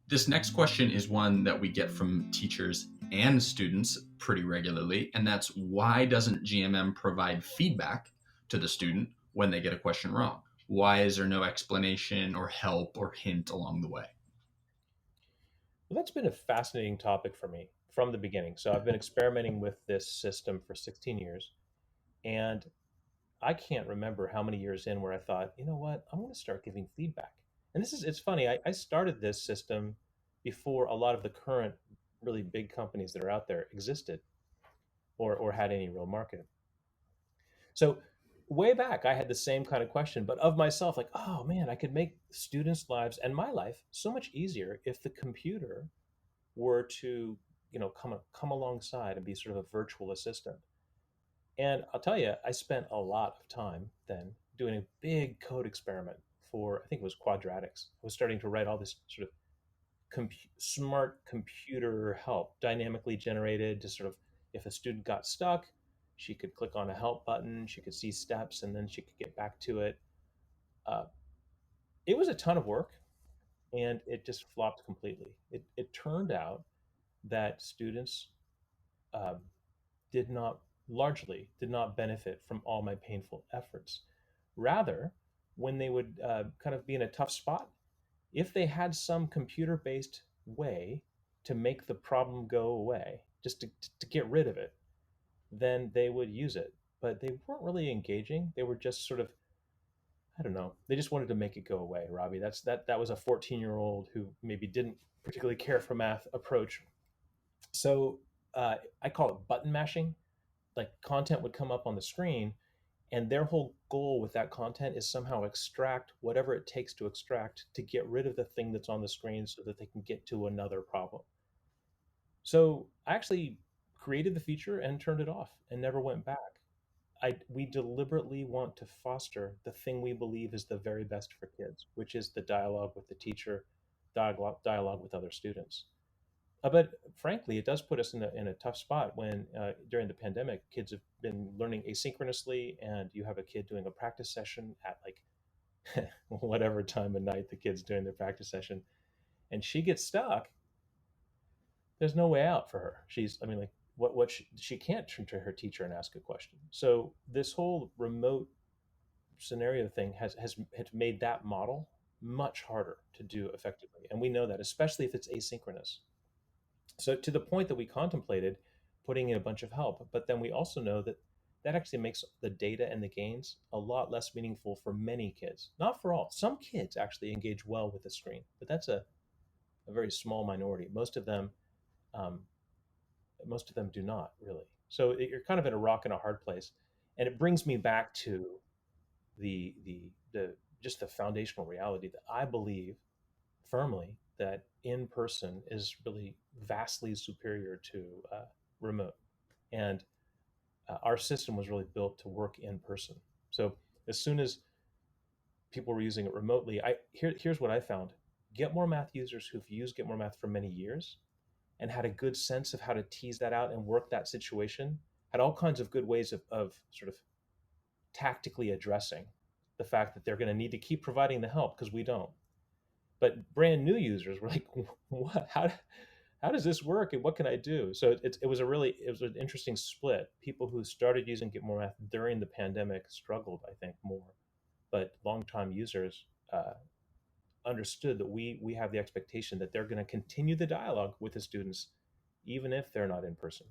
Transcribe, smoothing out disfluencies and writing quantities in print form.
This next question is one that we get from teachers and students pretty regularly, and that's why doesn't GMM provide feedback to the student when they get a question wrong? Why is there no explanation or help or hint along the way? Well, that's been a fascinating topic for me from the beginning. So I've been experimenting with this system for 16 years, and I can't remember how many years in where I thought, you know what, I'm going to start giving feedback. And it's funny, I started this system before a lot of the current really big companies that are out there existed or had any real market. So way back, I had the same kind of question, but of myself, like, oh man, I could make students' lives and my life so much easier if the computer were to, come alongside and be sort of a virtual assistant. And I'll tell you, I spent a lot of time then doing a big code experiment for, I think it was Quadratics. I was starting to write all this sort of smart computer help, dynamically generated to sort of, if a student got stuck, she could click on a help button, she could see steps, and then she could get back to it. Uh, it was a ton of work, and it just flopped completely. It turned out that students um, did not largely did not benefit from all my painful efforts. Rather, when they would kind of be in a tough spot, if they had some computer based way to make the problem go away, just to get rid of it, then they would use it. But they weren't really engaging. They were just sort of, I don't know, they just wanted to make it go away, Robbie. That was a 14-year-old who maybe didn't particularly care for math approach. So I call it button mashing. Like content would come up on the screen, and their whole goal with that content is somehow extract whatever it takes to extract to get rid of the thing that's on the screen so that they can get to another problem. So I actually created the feature and turned it off and never went back. We deliberately want to foster the thing we believe is the very best for kids, which is the dialogue with the teacher, dialogue with other students. But frankly, it does put us in a tough spot when during the pandemic, kids have been learning asynchronously, and you have a kid doing a practice session at like whatever time of night the kid's doing their practice session, and she gets stuck. There's no way out for her. I mean, like, she can't turn to her teacher and ask a question. So this whole remote scenario thing has made that model much harder to do effectively, and we know that, especially if it's asynchronous. So to the point that we contemplated putting in a bunch of help, but then we also know that that actually makes the data and the gains a lot less meaningful for many kids. Not for all. Some kids actually engage well with the screen, but that's a very small minority. Um, most of them do not really. So you're kind of in a rock and a hard place, and it brings me back to the just the foundational reality that I believe firmly that in person is really vastly superior to remote. And our system was really built to work in person. So as soon as people were using it remotely, here's what I found: Get More Math users who've used Get More Math for many years and had a good sense of how to tease that out and work that situation had all kinds of good ways of sort of tactically addressing the fact that they're going to need to keep providing the help because we don't. But brand new users were like, what? How does this work and what can I do? So it was an interesting split. People who started using Get More Math during the pandemic struggled, I think, more, but longtime users understood that we have the expectation that they're going to continue the dialogue with the students, even if they're not in person.